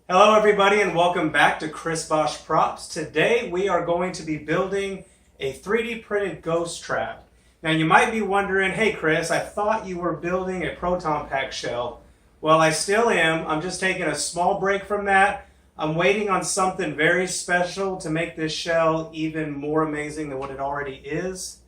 Hello everybody and welcome back to Chris Bosch Props. Today we are going to be building a 3D printed ghost trap. Now you might be wondering, hey Chris, I thought you were building a proton pack shell. Well, I still am. I'm just taking a small break from that. I'm waiting on something very special to make this shell even more amazing than what it already is.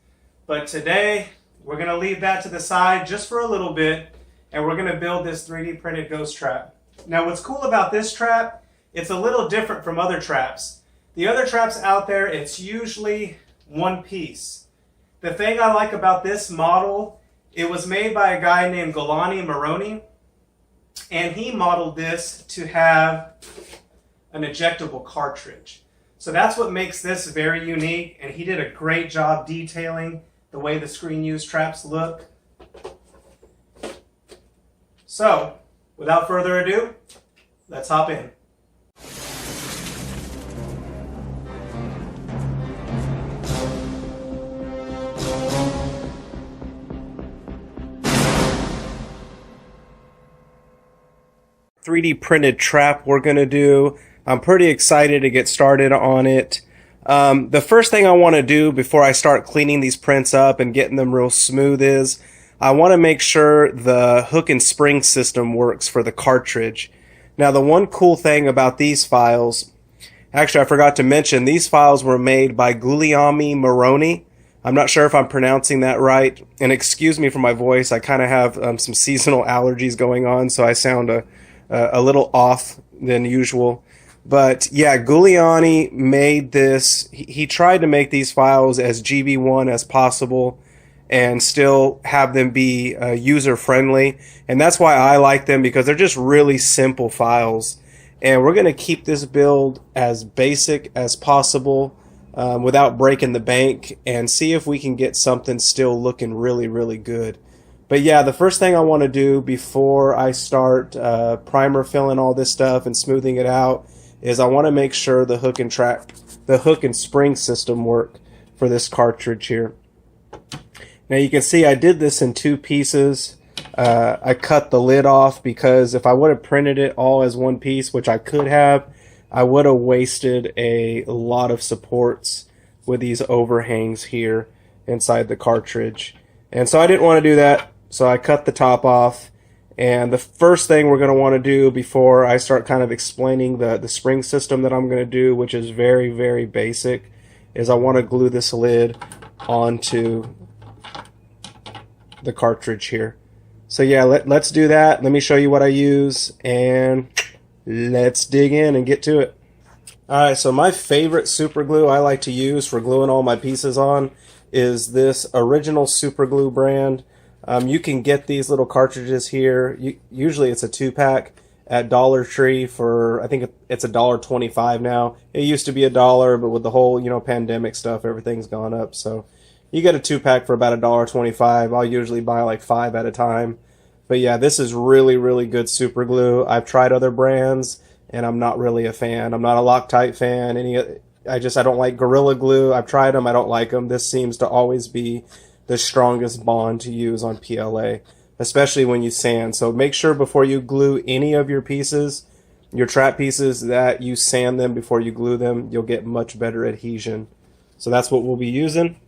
But today we're going to leave that to the side just for a little bit and we're going to build this 3D printed ghost trap. Now what's cool about this trap, it's a little different from other traps. The other traps out there, it's usually one piece. The thing I like about this model, it was made by a guy named Maroney, and he modeled this to have an ejectable cartridge. So that's what makes this very unique, and he did a great job detailing the way the screen use traps look. So, without further ado, let's hop in. .3D printed trap we're going to do. I'm pretty excited to get started on it. The first thing I want to do before I start cleaning these prints up and getting them real smooth is I want to make sure the hook and spring system works for the cartridge. Now the one cool thing about these files, actually I forgot to mention, these files were made by Maroney. I'm not sure if I'm pronouncing that right, and excuse me for my voice, I kind of have some seasonal allergies going on, so I sound a little off than usual. But yeah, Giuliani made this, he tried to make these files as GB1 as possible and still have them be user-friendly. And that's why I like them, because they're just really simple files. And we're going to keep this build as basic as possible without breaking the bank, and see if we can get something still looking really, really good. But yeah, the first thing I want to do before I start primer filling all this stuff and smoothing it out is I want to make sure the hook and spring system work for this cartridge here. Now you can see I did this in two pieces. I cut the lid off because if I would have printed it all as one piece, which I could have, I would have wasted a lot of supports with these overhangs here inside the cartridge. And so I didn't want to do that, so I cut the top off. And the first thing we're going to want to do before I start kind of explaining the spring system that I'm going to do, which is very, very basic, is I want to glue this lid onto the cartridge here. So yeah, let's do that. Let me show you what I use and let's dig in and get to it. Alright, so my favorite super glue I like to use for gluing all my pieces on is this Original Super Glue brand. You can get these little cartridges here. Usually it's a 2-pack at Dollar Tree for, I think it's $1.25 now. It used to be $1, but with the whole, pandemic stuff, everything's gone up. So you get a 2-pack for about $1.25. I'll usually buy like 5 at a time. But yeah, this is really, really good super glue. I've tried other brands and I'm not really a fan. I'm not a Loctite fan. I don't like Gorilla Glue. I've tried them. I don't like them. This seems to always be the strongest bond to use on PLA, especially when you sand. So make sure before you glue any of your pieces, your trap pieces, that you sand them before you glue them. You'll get much better adhesion. So that's what we'll be using.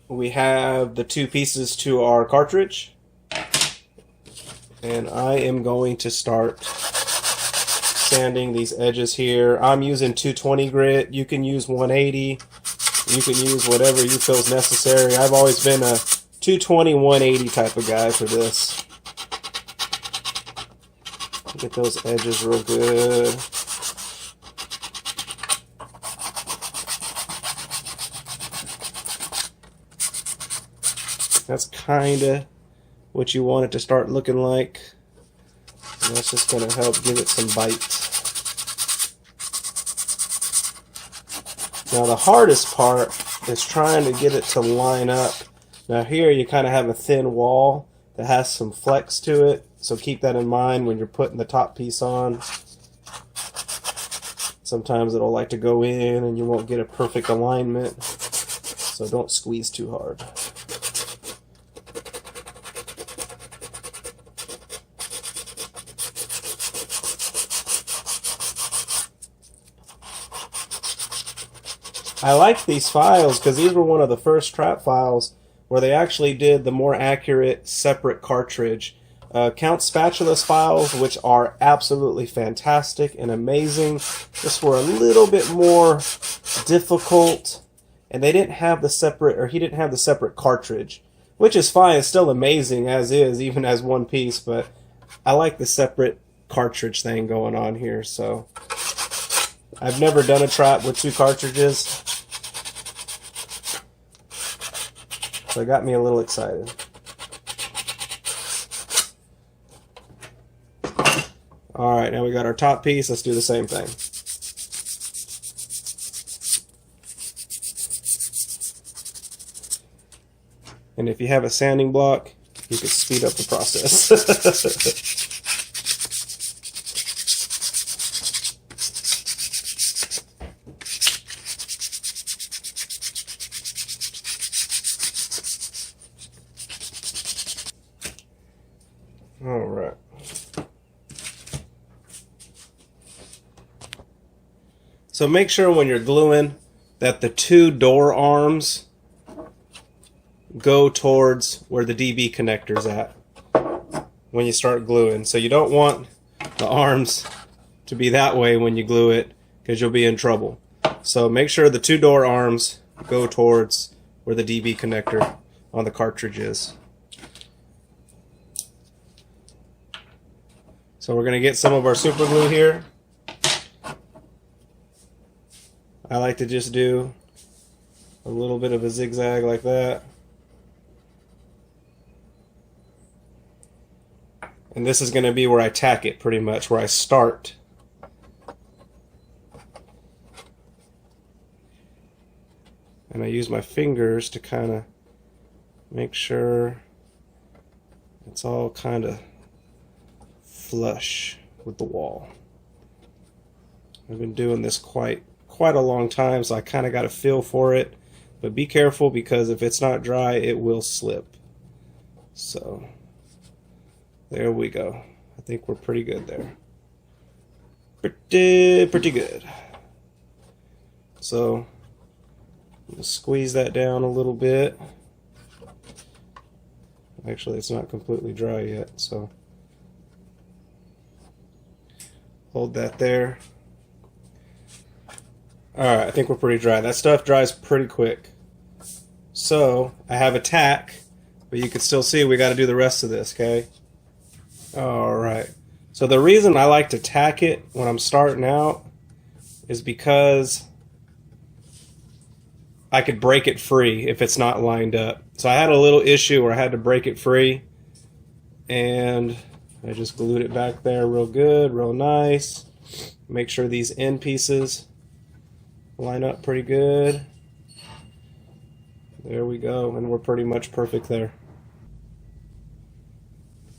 We have the two pieces to our cartridge, and I am going to start sanding these edges here. I'm using 220 grit. You can use 180. You can use whatever you feel is necessary. I've always been a 220, 180 type of guy for this. Get those edges real good. That's kind of what you want it to start looking like. And that's just going to help give it some bite. Now the hardest part is trying to get it to line up. Now here you kind of have a thin wall that has some flex to it, so keep that in mind when you're putting the top piece on. Sometimes it'll like to go in and you won't get a perfect alignment, so don't squeeze too hard. I like these files because these were one of the first trap files where they actually did the more accurate separate cartridge. Count Spatula's files, which are absolutely fantastic and amazing, just were a little bit more difficult, and they didn't have the separate, or he didn't have the separate cartridge, which is fine. It's still amazing as is, even as one piece, but I like the separate cartridge thing going on here. So I've never done a trap with two cartridges, so it got me a little excited. Alright, now we got our top piece. Let's do the same thing. And if you have a sanding block, you can speed up the process. Alright. So make sure when you're gluing that the two door arms go towards where the DB connector's at when you start gluing. So you don't want the arms to be that way when you glue it, because you'll be in trouble. So make sure the two door arms go towards where the DB connector on the cartridge is. So we're going to get some of our super glue here. I like to just do a little bit of a zigzag like that. And this is going to be where I tack it, pretty much, where I start. And I use my fingers to kind of make sure it's all kind of flush with the wall. I've been doing this quite a long time, so I kind of got a feel for it, but be careful, because if it's not dry it will slip. So there we go. I think we're pretty good there. Pretty good. So I'm gonna squeeze that down a little bit. Actually, it's not completely dry yet, so hold that there. Alright, I think we're pretty dry. That stuff dries pretty quick. So, I have a tack, but you can still see we got to do the rest of this, okay? Alright. So the reason I like to tack it when I'm starting out is because I could break it free if it's not lined up. So I had a little issue where I had to break it free, and I just glued it back there real good, real nice. Make sure these end pieces line up pretty good. There we go, and we're pretty much perfect there.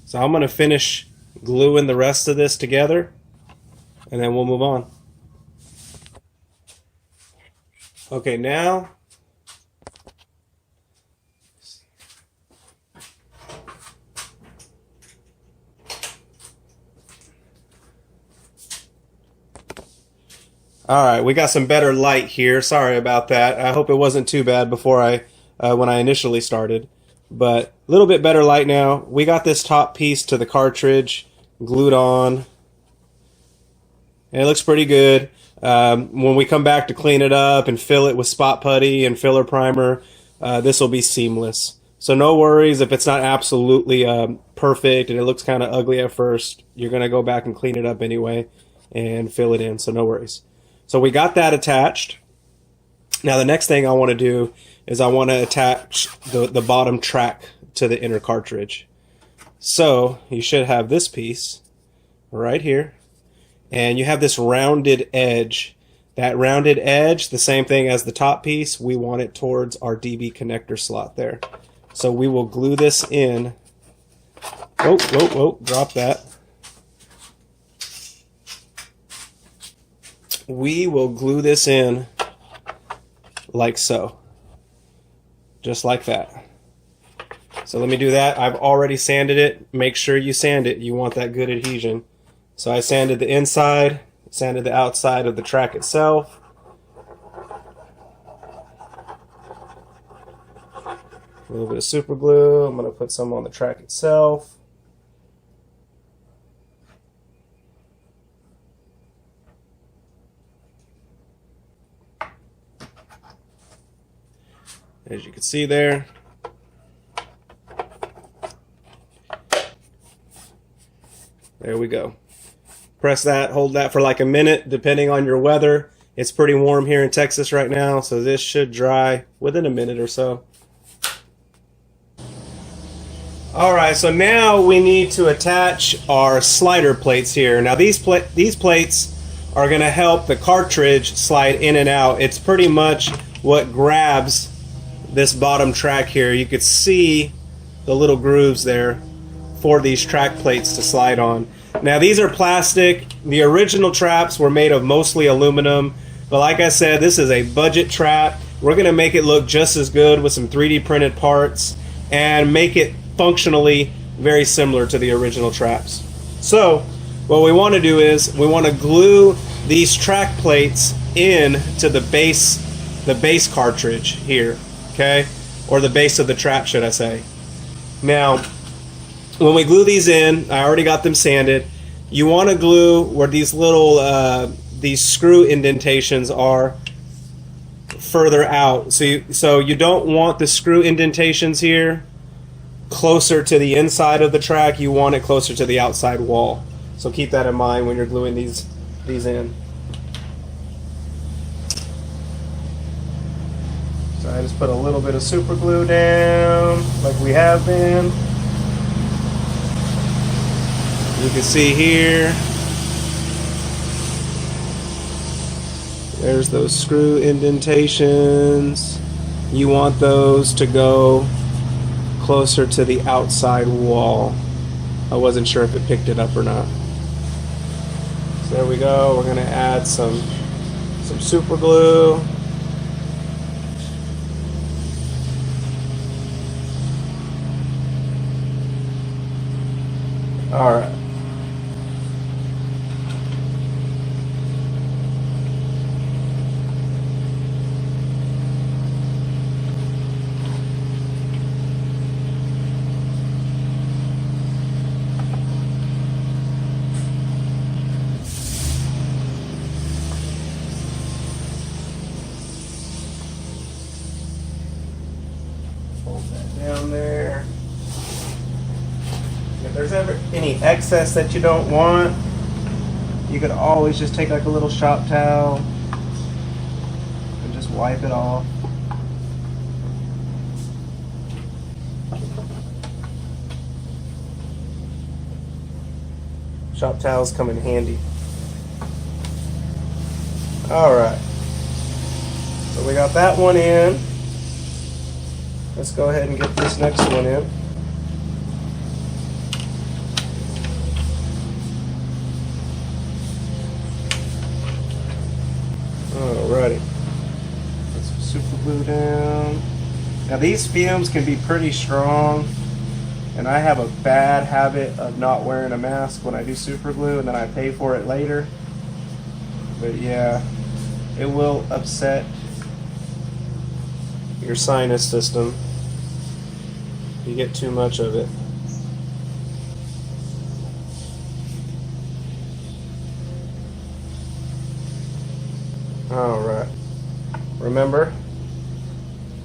So I'm going to finish gluing the rest of this together, and then we'll move on. Okay, now alright, we got some better light here. Sorry about that. I hope it wasn't too bad before when I initially started. But a little bit better light now. We got this top piece to the cartridge glued on. And it looks pretty good. When we come back to clean it up and fill it with spot putty and filler primer, this will be seamless. So no worries if it's not absolutely perfect and it looks kind of ugly at first. You're going to go back and clean it up anyway and fill it in, so no worries. So we got that attached. Now the next thing I want to do is I want to attach the bottom track to the inner cartridge. So you should have this piece right here, and you have this rounded edge. That rounded edge, the same thing as the top piece, we want it towards our DB connector slot there. So we will glue this in. Whoa, drop that. We will glue this in like so. Just like that. So let me do that. I've already sanded it. Make sure you sand it. You want that good adhesion. So I sanded the inside, sanded the outside of the track itself. A little bit of super glue. I'm going to put some on the track itself. As you can see there. There we go. Press that, hold that for like a minute, depending on your weather. It's pretty warm here in Texas right now, so this should dry within a minute or so. Alright, so now we need to attach our slider plates here. Now these plates are going to help the cartridge slide in and out. It's pretty much what grabs this bottom track here. You could see the little grooves there for these track plates to slide on. Now these are plastic. The original traps were made of mostly aluminum, but like I said, this is a budget trap. We're going to make it look just as good with some 3D printed parts and make it functionally very similar to the original traps. So what we want to do is we want to glue these track plates in to the base cartridge here, okay, or the base of the trap, should I say. Now when we glue these in, I already got them sanded. You want to glue where these little these screw indentations are further out. So you don't want the screw indentations here closer to the inside of the track. You want it closer to the outside wall. So keep that in mind when you're gluing these in. So I just put a little bit of super glue down like we have been. You can see here, there's those screw indentations. You want those to go closer to the outside wall. I wasn't sure if it picked it up or not. So there we go. We're going to add some super glue. All right. Down there. If there's ever any excess that you don't want, you could always just take like a little shop towel and just wipe it off. Shop towels come in handy. Alright, so we got that one in. Let's go ahead and get this next one in. Alrighty. Put some super glue down. Now these fumes can be pretty strong, and I have a bad habit of not wearing a mask when I do super glue, and then I pay for it later. But yeah, it will upset your sinus system if you get too much of it. Alright, remember,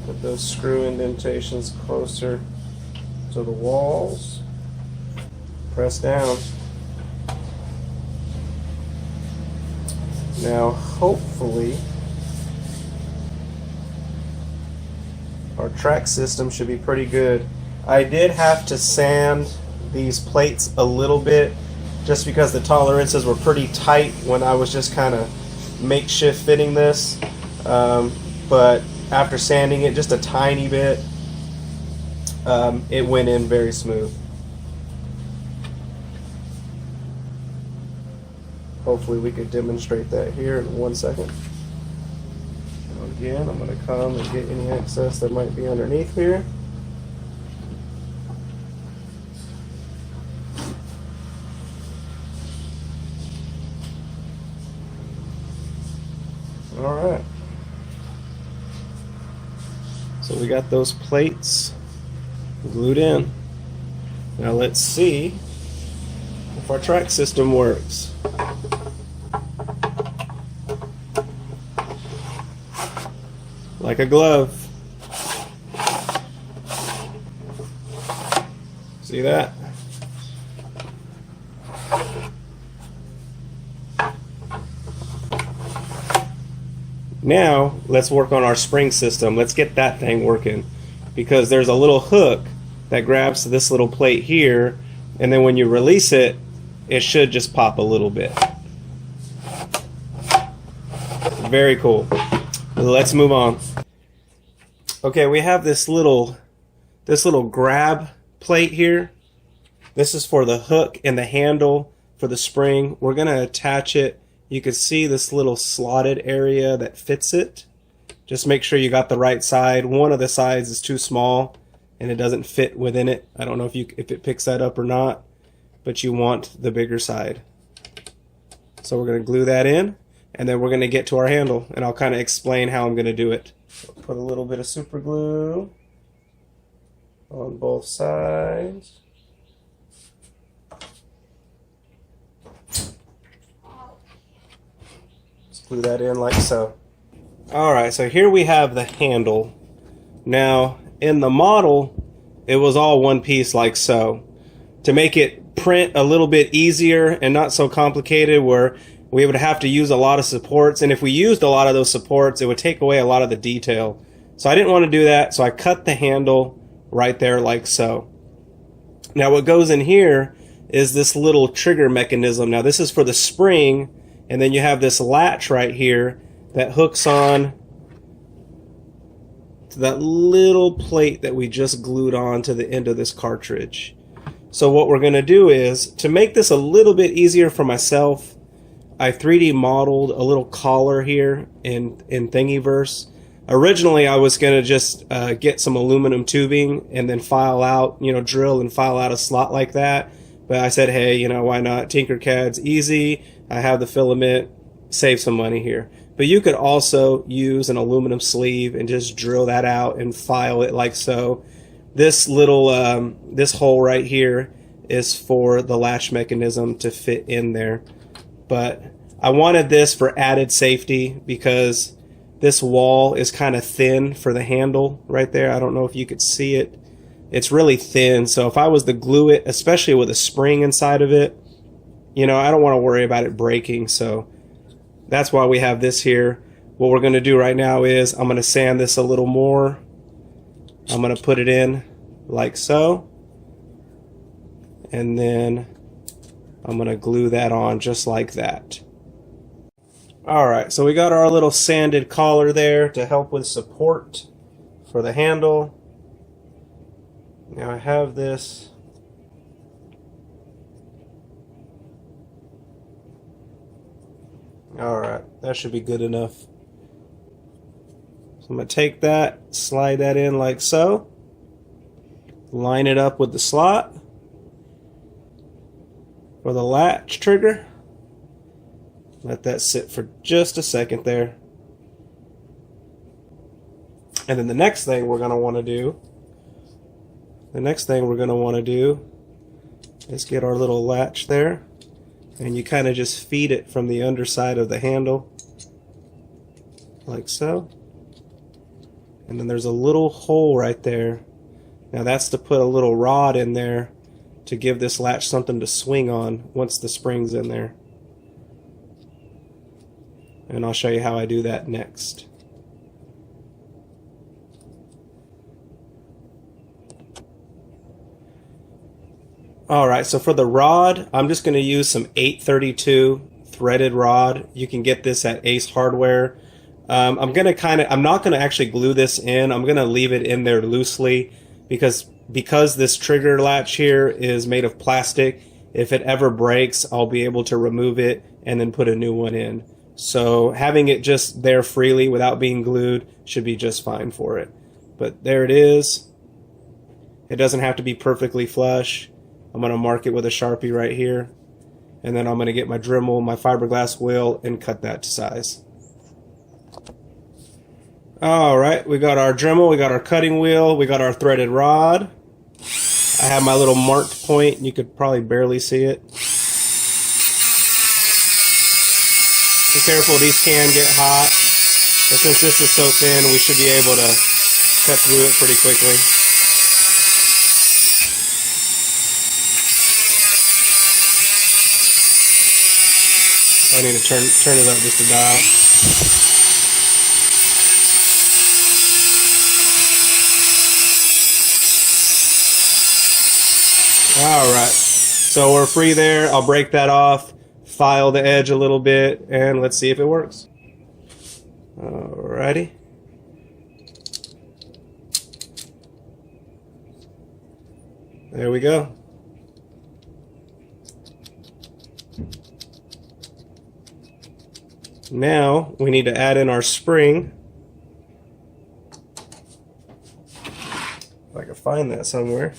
put those screw indentations closer to the walls. Press down. Now hopefully our track system should be pretty good. I did have to sand these plates a little bit just because the tolerances were pretty tight when I was just kind of makeshift fitting this, but after sanding it just a tiny bit, it went in very smooth. Hopefully we could demonstrate that here in 1 second. Again, I'm going to come and get any excess that might be underneath here. Alright. So we got those plates Glued in. Now let's see if our track system works. Like a glove. See that? Now let's work on our spring system. Let's get that thing working, because there's a little hook that grabs this little plate here, and then when you release it, it should just pop a little bit. Very cool. Let's move on. Okay, we have this little grab plate here. This is for the hook and the handle for the spring. We're going to attach it. You can see this little slotted area that fits it. Just make sure you got the right side. One of the sides is too small and it doesn't fit within it. I don't know if it picks that up or not, but you want the bigger side. So we're going to glue that in, and then we're going to get to our handle, and I'll kind of explain how I'm going to do it. Put a little bit of super glue on both sides. Just glue that in like so. Alright, so here we have the handle. Now, in the model, it was all one piece like so. To make it print a little bit easier and not so complicated, where we would have to use a lot of supports, and if we used a lot of those supports, it would take away a lot of the detail. So I didn't want to do that, so I cut the handle right there like so. Now what goes in here is this little trigger mechanism. Now this is for the spring, and then you have this latch right here that hooks on to that little plate that we just glued on to the end of this cartridge. So what we're going to do is, to make this a little bit easier for myself, I 3D modeled a little collar here in Thingiverse. Originally I was going to just get some aluminum tubing and then file out, drill and file out a slot like that. But I said, hey, why not? Tinkercad's easy. I have the filament, save some money here. But you could also use an aluminum sleeve and just drill that out and file it like so. This little, this hole right here is for the latch mechanism to fit in there. But I wanted this for added safety because this wall is kind of thin for the handle right there. I don't know if you could see it. It's really thin, so if I was to glue it, especially with a spring inside of it, I don't want to worry about it breaking, so that's why we have this here. What we're going to do right now is I'm going to sand this a little more. I'm going to put it in like so, and then I'm going to glue that on just like that. Alright, so we got our little sanded collar there to help with support for the handle. Now I have this alright, that should be good enough. So I'm going to take that, slide that in like so, line it up with the slot for the latch trigger. Let that sit for just a second there. And then the next thing we're going to want to do, is get our little latch there, and you kind of just feed it from the underside of the handle like so. And then there's a little hole right there. Now that's to put a little rod in there to give this latch something to swing on once the spring's in there. And I'll show you how I do that next. Alright, so for the rod, I'm just going to use some 832 threaded rod. You can get this at Ace Hardware. I'm not going to actually glue this in. I'm going to leave it in there loosely because this trigger latch here is made of plastic. If it ever breaks, I'll be able to remove it and then put a new one in. So having it just there freely without being glued should be just fine for it. But there it is. It doesn't have to be perfectly flush. I'm going to mark it with a Sharpie right here. And then I'm going to get my Dremel, my fiberglass wheel, and cut that to size. Alright, we got our Dremel, we got our cutting wheel, we got our threaded rod. I have my little marked point. You could probably barely see it. Be careful, these can get hot. But since this is so thin, we should be able to cut through it pretty quickly. I need to turn it up just a dial. Alright, so we're free there. I'll break that off, file the edge a little bit, and let's see if it works. Alrighty. There we go. Now we need to add in our spring. If I can find that somewhere.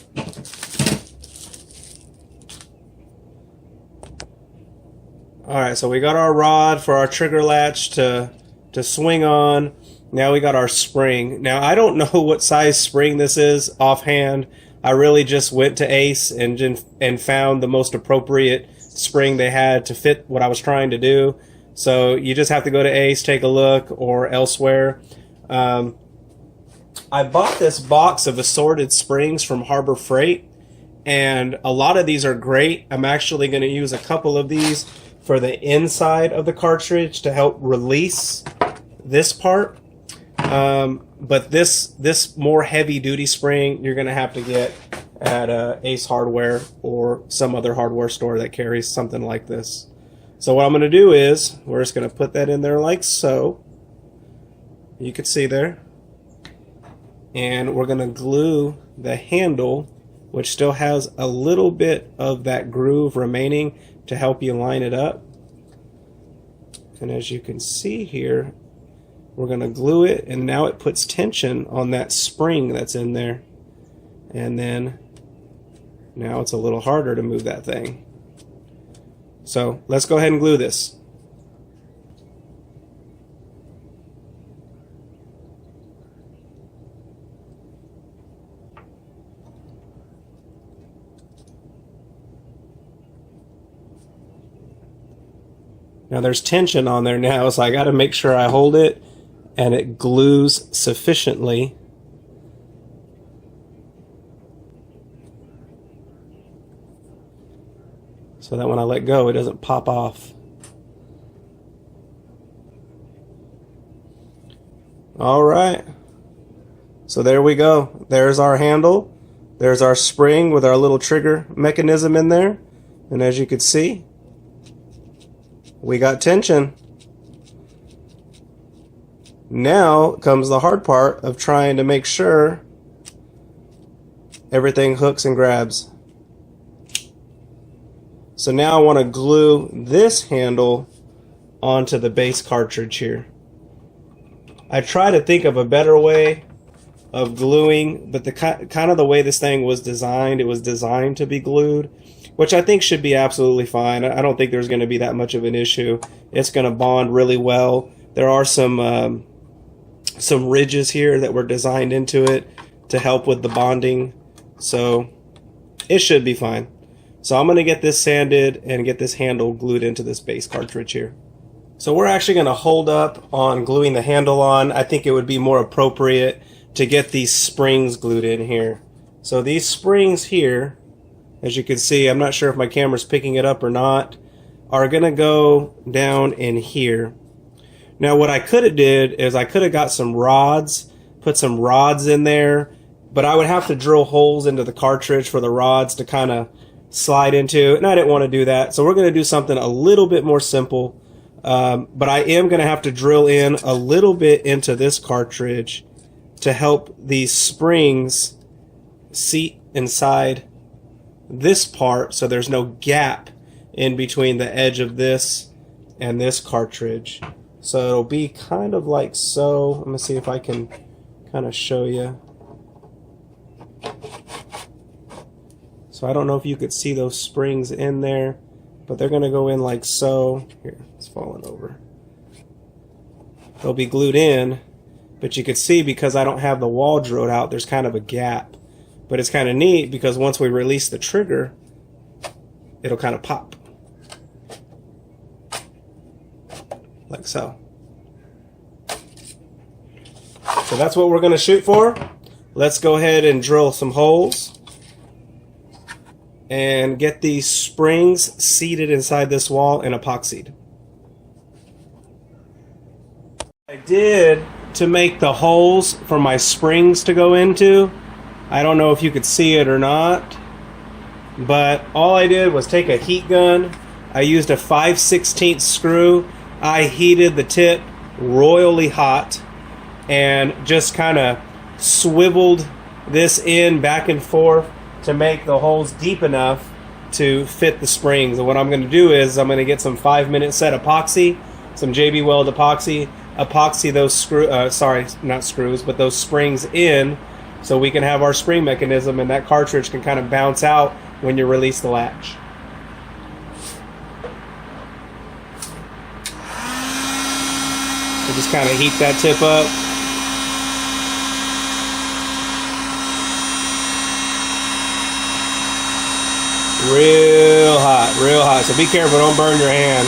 Alright, so we got our rod for our trigger latch to swing on. Now we got our spring. Now I don't know what size spring this is offhand. I really just went to Ace and found the most appropriate spring they had to fit what I was trying to do. So you just have to go to Ace, take a look, or elsewhere. I bought this box of assorted springs from Harbor Freight, and a lot of these are great. I'm actually going to use a couple of these for the inside of the cartridge to help release this part. But this more heavy duty spring you're going to have to get at Ace Hardware or some other hardware store that carries something like this. So what I'm going to do is we're just going to put that in there like so. You can see there. And we're going to glue the handle, which still has a little bit of that groove remaining, to help you line it up. And as you can see here, we're going to glue it, and now it puts tension on that spring that's in there. And then now it's a little harder to move that thing. So let's go ahead and glue this. Now there's tension on there now, so I got to make sure I hold it and it glues sufficiently. So that when I let go, it doesn't pop off. Alright. So there we go. There's our handle. There's our spring with our little trigger mechanism in there. And as you can see, we got tension. Now comes the hard part of trying to make sure everything hooks and grabs. So now I want to glue this handle onto the base cartridge here. I try to think of a better way of gluing, but the kind of the way this thing was designed, it was designed to be glued, which I think should be absolutely fine. I don't think there's going to be that much of an issue. It's going to bond really well. There are some ridges here that were designed into it to help with the bonding, so it should be fine. So I'm going to get this sanded and get this handle glued into this base cartridge here. So we're actually going to hold up on gluing the handle on. I think it would be more appropriate to get these springs glued in here. So these springs here, as you can see, I'm not sure if my camera's picking it up or not, are going to go down in here. Now what I could have did is I could have got some rods, put some rods in there, but I would have to drill holes into the cartridge for the rods to kind of slide into, and I didn't want to do that. So we're going to do something a little bit more simple, but I am going to have to drill in a little bit into this cartridge to help these springs seat inside this part so there's no gap in between the edge of this and this cartridge. So it'll be kind of like so. I'm going to see if I can kind of show you. So I don't know if you could see those springs in there, but they're going to go in like so. Here, it's falling over. They'll be glued in, but you could see because I don't have the wall drilled out, there's kind of a gap. But it's kind of neat because once we release the trigger, it'll kind of pop. Like so. So that's what we're going to shoot for. Let's go ahead and drill some holes and get these springs seated inside this wall and epoxied. I did to make the holes for my springs to go into. I don't know if you could see it or not, but all I did was take a heat gun. I used a 5/16 screw. I heated the tip royally hot and just kind of swiveled this in back and forth to make the holes deep enough to fit the springs. And what I'm going to do is I'm going to get some 5-minute set epoxy, some JB Weld epoxy those those springs in, so we can have our spring mechanism, and that cartridge can kind of bounce out when you release the latch. So just kind of heat that tip up. Real hot. So be careful, don't burn your hand.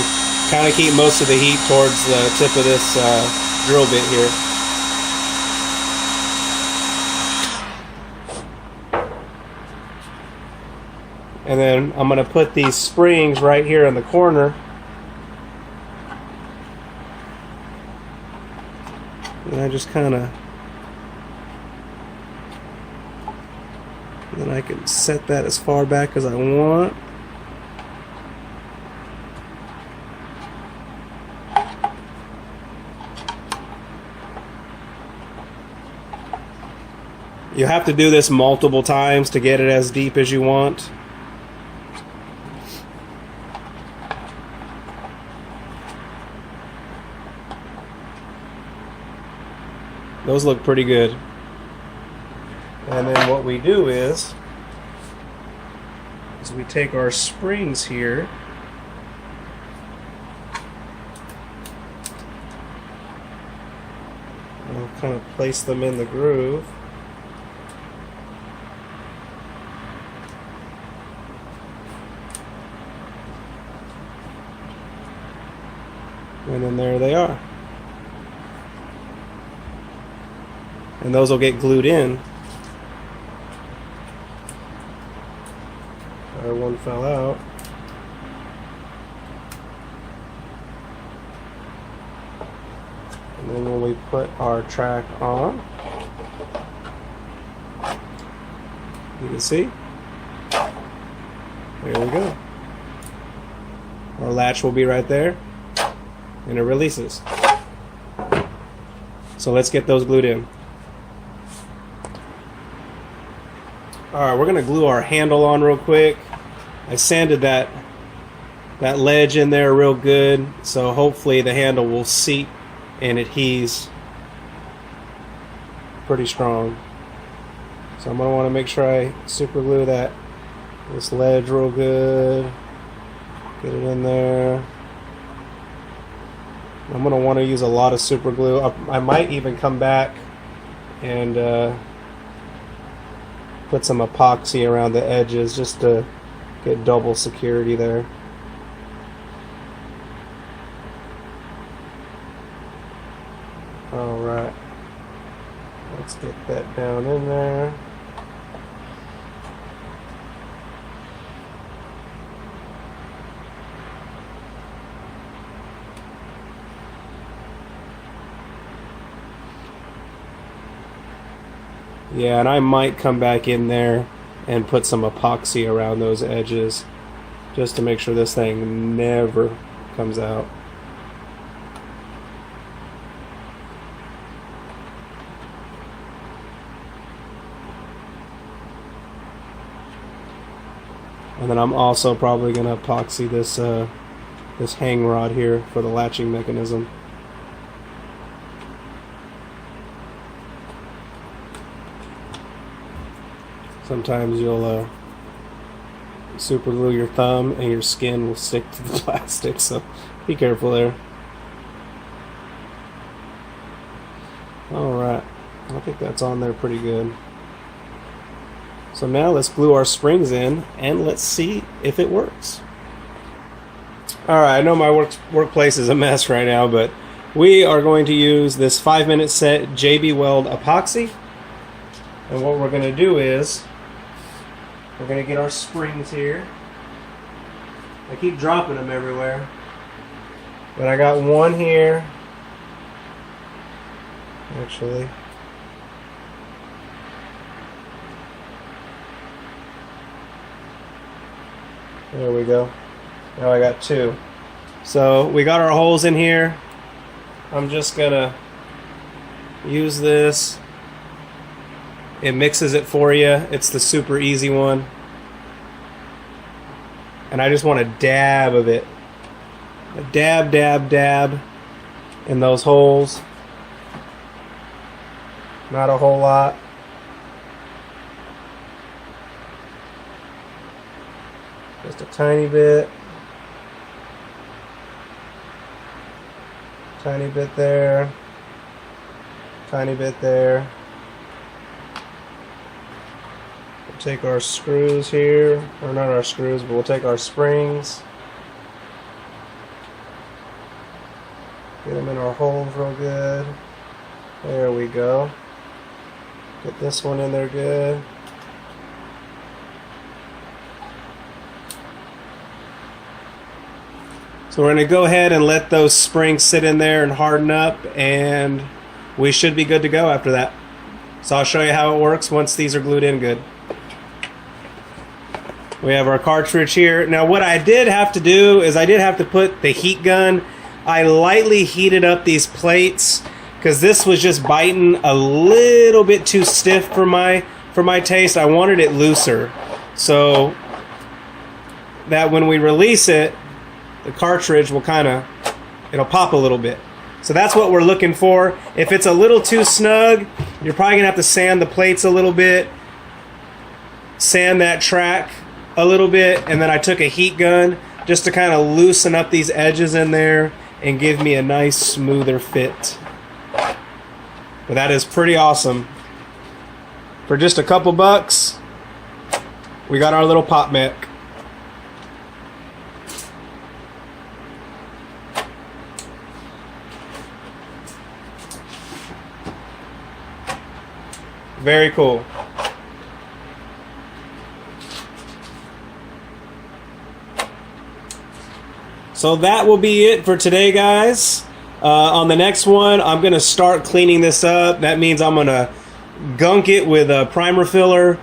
Kind of keep most of the heat towards the tip of this drill bit here. And then I'm going to put these springs right here in the corner. And I just kind of... Then I can set that as far back as I want. You have to do this multiple times to get it as deep as you want. Those look pretty good. And then what we do is we take our springs here, and we'll kind of place them in the groove. And then there they are. And those will get glued in. One fell out. And then when we put our track on, you can see, there we go. Our latch will be right there, and it releases. So let's get those glued in. Alright, we're going to glue our handle on real quick. I sanded that ledge in there real good, so hopefully the handle will seat and adheres pretty strong. So I'm going to want to make sure I super glue this ledge real good. Get it in there. I'm going to want to use a lot of super glue. I might even come back and put some epoxy around the edges just to get double security there. Alright, let's get that down in there. Yeah, and I might come back in there and put some epoxy around those edges just to make sure this thing never comes out. And then I'm also probably going to epoxy this hang rod here for the latching mechanism. Sometimes you'll super glue your thumb and your skin will stick to the plastic, so be careful there. Alright, I think that's on there pretty good. So now let's glue our springs in and let's see if it works. Alright, I know my workplace is a mess right now, but we are going to use this 5-minute set JB Weld epoxy. And what we're going to do is, we're going to get our springs here. I keep dropping them everywhere. But I got one here. Actually. There we go. Now I got two. So we got our holes in here. I'm just gonna use this. It mixes it for you. It's the super easy one. And I just want a dab of it. A dab, dab, dab in those holes. Not a whole lot. Just a tiny bit. Tiny bit there. Tiny bit there. We'll take our screws here. Or not our screws, but we'll take our springs. Get them in our holes real good. There we go. Get this one in there good. So we're going to go ahead and let those springs sit in there and harden up, and we should be good to go after that. So I'll show you how it works once these are glued in good. We have our cartridge here. Now what I did have to do is I did have to put the heat gun. I lightly heated up these plates because this was just biting a little bit too stiff for my taste. I wanted it looser so that when we release it, the cartridge will it'll pop a little bit. So that's what we're looking for. If it's a little too snug, you're probably gonna have to sand the plates a little bit, sand that track a little bit, and then I took a heat gun just to kind of loosen up these edges in there and give me a nice smoother fit. But that is pretty awesome. For just a couple bucks, we got our little pop mech. Very cool. So that will be it for today, guys. On the next one, I'm going to start cleaning this up. That means I'm going to gunk it with a primer filler,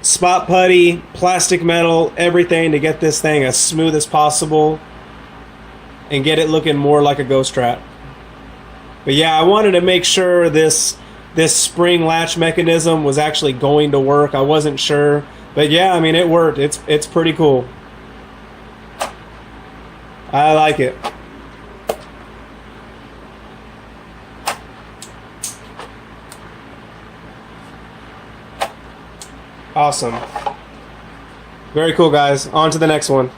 spot putty, plastic metal, everything to get this thing as smooth as possible and get it looking more like a ghost trap. But yeah, I wanted to make sure this spring latch mechanism was actually going to work. I wasn't sure, but yeah, I mean, it worked. It's pretty cool. I like it. Awesome. Very cool, guys. On to the next one.